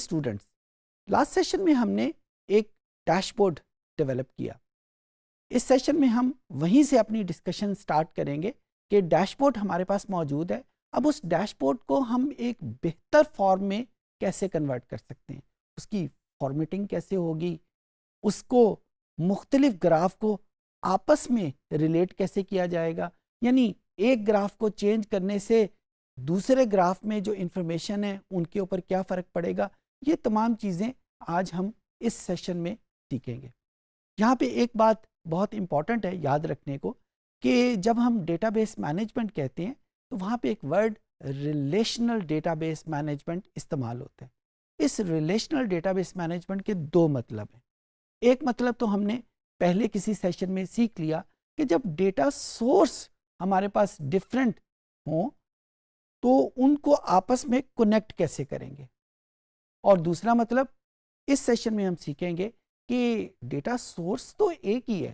Students, last session میں ہم نے ایک ڈیش بورڈ ڈیولپ کیا. اس سیشن میں ہم وہیں سے اپنی ڈسکشن سٹارٹ کریں گے کہ ڈیش بورڈ ہمارے پاس موجود ہے. اب اس ڈیش بورڈ کو ہم ایک بہتر فارم میں کیسے کنورٹ کر سکتے ہیں، اس کی فارمیٹنگ کیسے ہوگی، اس کو مختلف گراف کو آپس میں ریلیٹ کیسے کیا جائے گا، یعنی ایک گراف کو چینج کرنے سے دوسرے گراف میں جو انفارمیشن ہے ان کے اوپر کیا فرق پڑے گا. یہ تمام چیزیں آج ہم اس سیشن میں سیکھیں گے. یہاں پہ ایک بات بہت امپورٹنٹ ہے یاد رکھنے کو کہ جب ہم ڈیٹا بیس مینجمنٹ کہتے ہیں تو وہاں پہ ایک word relational data base management استعمال ہوتا ہے. اس ریلیشنل ڈیٹا بیس مینجمنٹ کے دو مطلب ہیں. ایک مطلب تو ہم نے پہلے کسی سیشن میں سیکھ لیا کہ جب ڈیٹا سورس ہمارے پاس ڈفرینٹ ہوں تو ان کو آپس میں کنیکٹ کیسے کریں گے. اور دوسرا مطلب اس سیشن میں ہم سیکھیں گے کہ ڈیٹا سورس تو ایک ہی ہے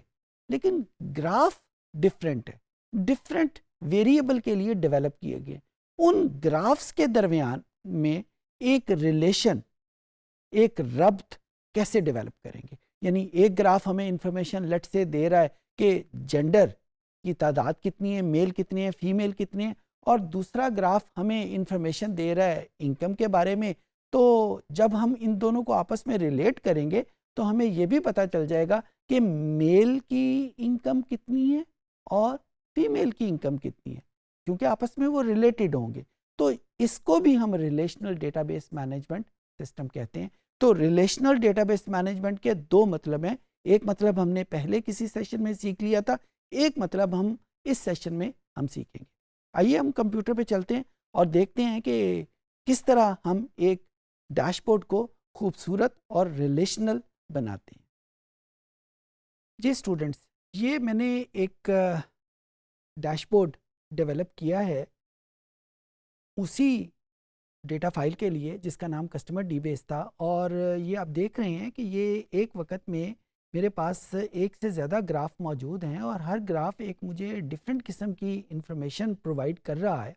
لیکن گراف ڈفرینٹ ہے، ڈفرینٹ ویریبل کے لیے ڈیولپ کیے گئے. ان گرافز کے درمیان میں ایک ریلیشن، ایک ربط کیسے ڈیولپ کریں گے. یعنی ایک گراف ہمیں انفارمیشن لیٹ سے دے رہا ہے کہ جینڈر کی تعداد کتنی ہے، میل کتنے ہیں، فیمیل کتنے ہیں، اور دوسرا گراف ہمیں انفارمیشن دے رہا ہے انکم کے بارے میں. تو جب ہم ان دونوں کو آپس میں ریلیٹ کریں گے تو ہمیں یہ بھی پتہ چل جائے گا کہ میل کی انکم کتنی ہے اور فیمیل کی انکم کتنی ہے، کیونکہ آپس میں وہ ریلیٹڈ ہوں گے. تو اس کو بھی ہم relational data base management system کہتے ہیں. تو ریلیشنل ڈیٹا بیس مینجمنٹ کے دو مطلب ہیں. ایک مطلب ہم نے پہلے کسی سیشن میں سیکھ لیا تھا، ایک مطلب ہم اس سیشن میں ہم سیکھیں گے. آئیے ہم کمپیوٹر پہ چلتے ہیں اور دیکھتے ہیں کہ کس طرح ہم ایک ڈیش بورڈ کو خوبصورت اور ریلیشنل بناتے ہیں. جی اسٹوڈنٹس، یہ میں نے ایک ڈیش بورڈ ڈیولپ کیا ہے اسی ڈیٹا فائل کے لیے جس کا نام کسٹمر ڈی بیس تھا. اور یہ آپ دیکھ رہے ہیں کہ یہ ایک وقت میں میرے پاس ایک سے زیادہ گراف موجود ہیں اور ہر گراف ایک مجھے ڈفرینٹ قسم کی انفارمیشن پرووائڈ کر رہا ہے.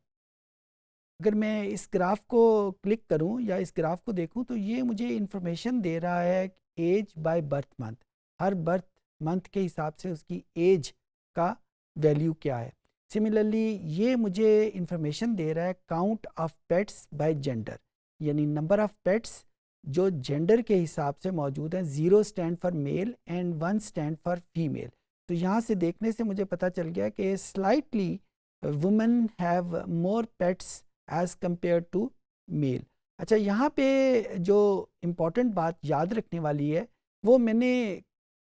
اگر میں اس گراف کو کلک کروں یا اس گراف کو دیکھوں تو یہ مجھے انفارمیشن دے رہا ہے ایج بائی برتھ منتھ، ہر برتھ منتھ کے حساب سے اس کی ایج کا ویلیو کیا ہے. سملرلی یہ مجھے انفارمیشن دے رہا ہے count of pets by gender, یعنی نمبر آف پیٹس جو جینڈر کے حساب سے موجود ہیں. 0 stand for male and 1 stand for female. تو یہاں سے دیکھنے سے مجھے پتہ چل گیا کہ slightly women have more fats as compare to male. اچھا، یہاں پہ جو امپورٹنٹ بات یاد رکھنے والی ہے وہ میں نے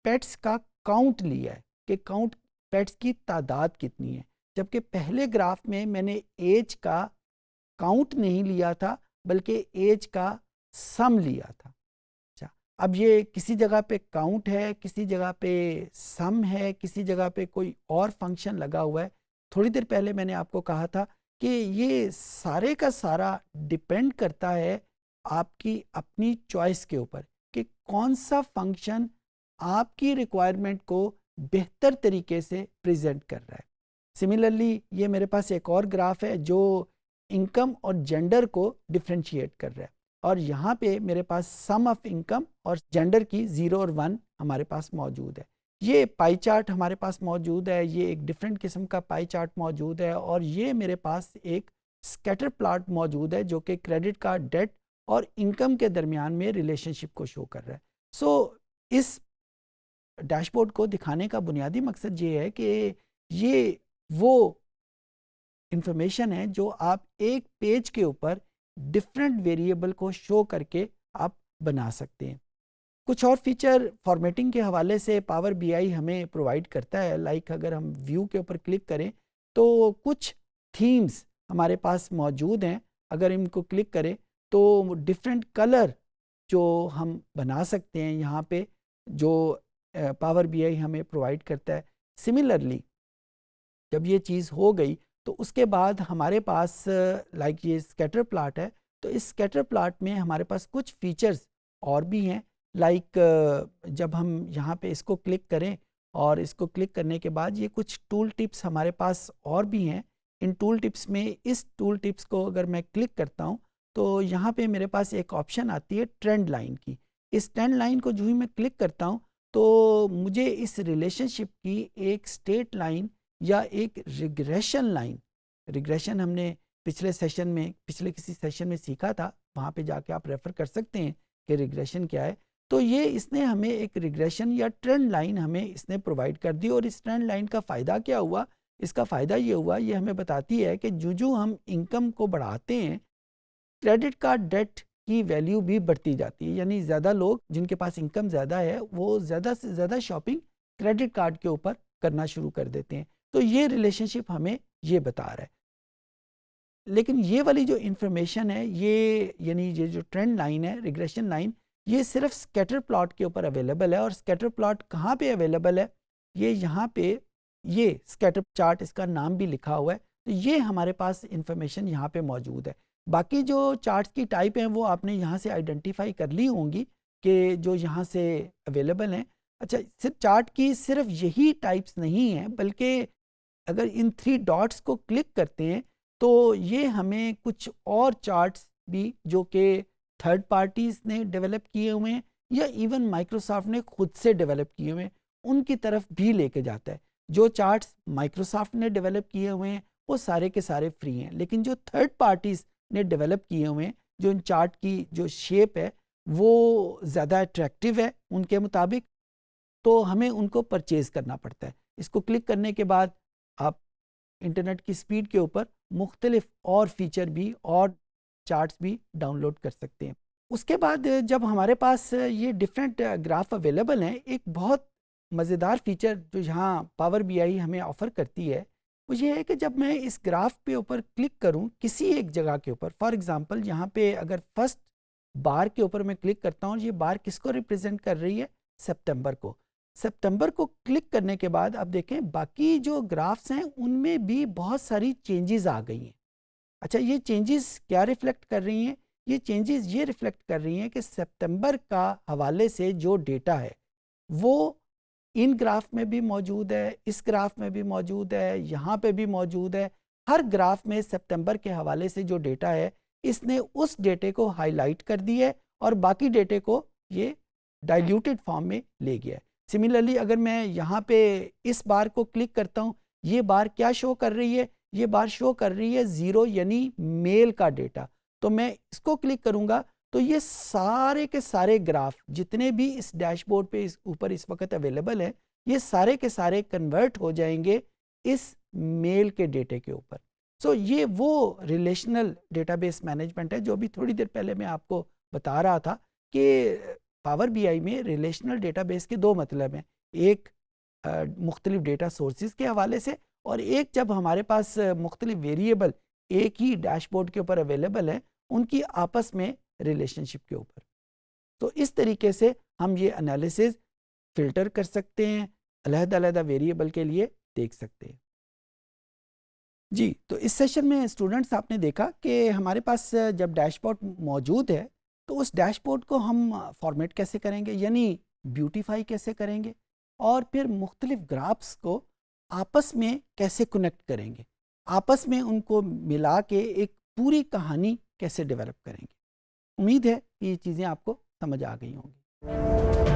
پیٹس کا کاؤنٹ لیا ہے کہ کاؤنٹ پیٹس کی تعداد کتنی ہے، جبکہ پہلے گراف میں نے ایج کا کاؤنٹ نہیں لیا تھا بلکہ ایج کا سم لیا تھا. اچھا، اب یہ کسی جگہ پہ کاؤنٹ ہے، کسی جگہ پہ سم ہے، کسی جگہ پہ کوئی اور فنکشن لگا ہوا ہے. تھوڑی دیر پہلے میں نے آپ کو کہا تھا کہ یہ سارے کا سارا ڈپینڈ کرتا ہے آپ کی اپنی چوائس کے اوپر کہ کون سا فنکشن آپ کی ریکوائرمنٹ کو بہتر طریقے سے پریزنٹ کر رہا ہے. سملرلی یہ میرے پاس ایک اور گراف ہے جو انکم اور جینڈر کو ڈفرینشیٹ کر رہا ہے، اور یہاں پہ میرے پاس سم آف انکم اور جینڈر کی 0 اور 1 ہمارے پاس موجود ہے. یہ پائی چارٹ ہمارے پاس موجود ہے، یہ ایک ڈفرینٹ قسم کا پائی چارٹ موجود ہے، اور یہ میرے پاس ایک اسکیٹر پلاٹ موجود ہے جو کہ کریڈٹ کارڈ ڈیٹ اور انکم کے درمیان میں ریلیشن شپ کو شو کر رہا ہے. سو اس ڈیش بورڈ کو دکھانے کا بنیادی مقصد یہ ہے کہ یہ وہ انفارمیشن ہے جو آپ ایک پیج کے اوپر ڈفرینٹ ویریبل کو شو کر کے آپ بنا سکتے ہیں. کچھ اور فیچر فارمیٹنگ کے حوالے سے پاور بی آئی ہمیں پرووائڈ کرتا ہے. لائک اگر ہم ویو کے اوپر کلک کریں تو کچھ تھیمز ہمارے پاس موجود ہیں. اگر ان کو کلک کریں تو ڈفرینٹ کلر جو ہم بنا سکتے ہیں یہاں پہ جو پاور بی آئی ہمیں پرووائڈ کرتا ہے. سملرلی جب یہ چیز ہو گئی تو اس کے بعد ہمارے پاس لائک یہ اسکیٹر پلاٹ ہے، تو اس اسکیٹر پلاٹ میں ہمارے پاس کچھ فیچرز اور بھی ہیں. لائک جب ہم یہاں پہ اس کو کلک کریں اور اس کو کلک کرنے کے بعد یہ کچھ ٹول ٹپس ہمارے پاس اور بھی ہیں. ان ٹول ٹپس میں اس ٹول ٹپس کو اگر میں کلک کرتا ہوں تو یہاں پہ میرے پاس ایک آپشن آتی ہے ٹرینڈ لائن کی. اس ٹرینڈ لائن کو جو ہی میں کلک کرتا ہوں تو مجھے اس ریلیشن شپ کی ایک اسٹیٹ لائن یا ایک ریگریشن لائن، ریگریشن ہم نے پچھلے کسی سیشن میں سیکھا تھا، وہاں پہ جا کے آپ ریفر کر سکتے ہیں کہ ریگریشن کیا ہے. تو یہ اس نے ہمیں ایک ریگریشن یا ٹرینڈ لائن ہمیں اس نے پرووائڈ کر دی. اور اس ٹرینڈ لائن کا فائدہ کیا ہوا؟ اس کا فائدہ یہ ہوا، یہ ہمیں بتاتی ہے کہ جو ہم انکم کو بڑھاتے ہیں کریڈٹ کارڈ ڈیٹ کی ویلیو بھی بڑھتی جاتی ہے. یعنی زیادہ لوگ جن کے پاس انکم زیادہ ہے وہ زیادہ سے زیادہ شاپنگ کریڈٹ کارڈ کے اوپر کرنا شروع کر دیتے ہیں. تو یہ ریلیشن شپ ہمیں یہ بتا رہا ہے. لیکن یہ والی جو انفارمیشن ہے، یعنی یہ جو ٹرینڈ لائن ہے، ریگریشن لائن، یہ صرف سکیٹر پلاٹ کے اوپر اویلیبل ہے. اور سکیٹر پلاٹ کہاں پہ اویلیبل ہے؟ یہ یہاں پہ، یہ سکیٹر چارٹ اس کا نام بھی لکھا ہوا ہے. تو یہ ہمارے پاس انفارمیشن یہاں پہ موجود ہے. باقی جو چارٹس کی ٹائپ ہیں وہ آپ نے یہاں سے آئیڈینٹیفائی کر لی ہوں گی کہ جو یہاں سے اویلیبل ہیں. اچھا، صرف چارٹ کی صرف یہی ٹائپس نہیں ہیں، بلکہ اگر ان 3 ڈاٹس کو کلک کرتے ہیں تو یہ ہمیں کچھ اور چارٹس بھی جو کہ تھرڈ پارٹیز نے ڈیولپ کیے ہوئے ہیں یا ایون مائکروسافٹ نے خود سے ڈیولپ کیے ہوئے ہیں ان کی طرف بھی لے کے جاتا ہے. جو چارٹس مائکروسافٹ نے ڈیولپ کیے ہوئے ہیں وہ سارے کے سارے فری ہیں، لیکن جو تھرڈ پارٹیز نے ڈیولپ کیے ہوئے ہیں، جو ان چارٹ کی جو شیپ ہے وہ زیادہ اٹریکٹیو ہے ان کے مطابق، تو ہمیں ان کو پرچیز کرنا پڑتا ہے. اس کو کلک کرنے کے بعد آپ انٹرنیٹ کی سپیڈ کے اوپر مختلف اور فیچر بھی اور چارٹس بھی ڈاؤن لوڈ کر سکتے ہیں. اس کے بعد جب ہمارے پاس یہ ڈفرینٹ گراف اویلیبل ہیں، ایک بہت مزیدار فیچر جو یہاں پاور بی آئی ہمیں آفر کرتی ہے وہ یہ ہے کہ جب میں اس گراف پہ اوپر کلک کروں کسی ایک جگہ کے اوپر، فار ایگزامپل یہاں پہ اگر فرسٹ بار کے اوپر میں کلک کرتا ہوں، یہ بار کس کو ریپرزینٹ کر رہی ہے؟ سپتمبر کو. سپتمبر کو کلک کرنے کے بعد اب دیکھیں باقی جو گرافس ہیں ان میں بھی بہت ساری چینجز آ گئی ہیں. اچھا، یہ چینجز کیا ریفلیکٹ کر رہی ہیں؟ یہ چینجز یہ ریفلیکٹ کر رہی ہیں کہ سپتمبر کا حوالے سے جو ڈیٹا ہے وہ ان گراف میں بھی موجود ہے، اس گراف میں بھی موجود ہے، یہاں پہ بھی موجود ہے. ہر گراف میں سپتمبر کے حوالے سے جو ڈیٹا ہے اس نے اس ڈیٹے کو ہائی لائٹ کر دی ہے اور باقی ڈیٹے کو یہ ڈائلیوٹڈ فارم میں لے گیا ہے. سملرلی اگر میں یہاں پہ اس بار کو کلک کرتا ہوں، یہ بار کیا شو کر رہی ہے؟ یہ بار شو کر رہی ہے 0 یعنی میل کا ڈیٹا. تو میں اس کو کلک کروں گا تو یہ سارے کے سارے گراف جتنے بھی اس ڈیش بورڈ پہ اوپر اس وقت اویلیبل ہیں، یہ سارے کے سارے کنورٹ ہو جائیں گے اس میل کے ڈیٹے کے اوپر. سو یہ وہ ریلیشنل ڈیٹا بیس مینجمنٹ ہے جو بھی تھوڑی دیر پہلے میں آپ کو بتا رہا تھا کہ پاور بی آئی میں ریلیشنل ڈیٹا بیس کے 2 مطلب ہیں. ایک مختلف ڈیٹا سورسز کے حوالے سے، اور ایک جب ہمارے پاس مختلف ویریبل ایک ہی ڈیش بورڈ کے اوپر اویلیبل ہیں ان کی آپس میں ریلیشن شپ کے اوپر. تو اس طریقے سے ہم یہ انالیسز فلٹر کر سکتے ہیں، علیحدہ علیحدہ ویریبل کے لیے دیکھ سکتے ہیں. جی، تو اس سیشن میں اسٹوڈنٹس آپ نے دیکھا کہ ہمارے پاس جب ڈیش بورڈ موجود ہے تو اس ڈیش بورڈ کو ہم فارمیٹ کیسے کریں گے، یعنی بیوٹیفائی کیسے کریں گے، اور پھر مختلف گرافس کو آپس میں کیسے کنیکٹ کریں گے، آپس میں ان کو ملا کے ایک پوری کہانی کیسے ڈیولپ کریں گے. امید ہے کہ یہ چیزیں آپ کو سمجھ آ گئی ہوں گی.